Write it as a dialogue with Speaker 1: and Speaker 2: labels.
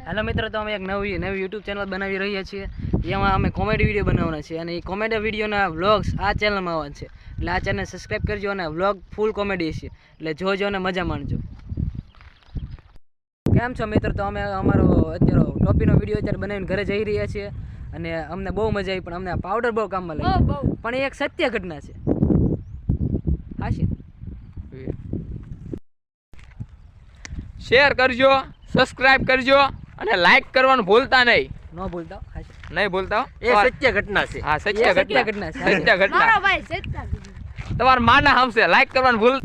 Speaker 1: Hello મિત્રો, તો અમે એક નવી યુટ્યુબ ચેનલ બનાવી રહ્યા છીએ. એમાં અમે કોમેડી વિડીયો બનાવવાના છે અને એ કોમેડી વિડીયોના વ્લોગ્સ આ ચેનલમાં આવવાના છે. એટલે આ ચેનલ સબસ્ક્રાઈબ કરજો અને વ્લોગ ફૂલ કોમેડી છે, એટલે જોજો અને મજા માણજો. કેમ છો મિત્રો? તો અમે અમારો અત્યારે ટોપીનો વિડીયો અત્યારે બનાવીને ઘરે જઈ રહ્યા છીએ અને અમને બહુ મજા આવી, પણ અમને પાવડર બહુ કામમાં લાગી. પણ એ એક સત્ય ઘટના છે. હાશી
Speaker 2: શેર કરજો, સબસ્ક્રાઇબ કરજો અને લાઈક કરવાનું ભૂલતા નહીં.
Speaker 1: ન ભૂલતા હાશી,
Speaker 2: નહીં ભૂલતા.
Speaker 3: એ સત્ય ઘટના છે.
Speaker 2: હા, સત્ય ઘટના
Speaker 1: ઘટના છે.
Speaker 2: સત્ય ઘટના. તમારા માના હમશે લાઈક કરવાનું ભૂલ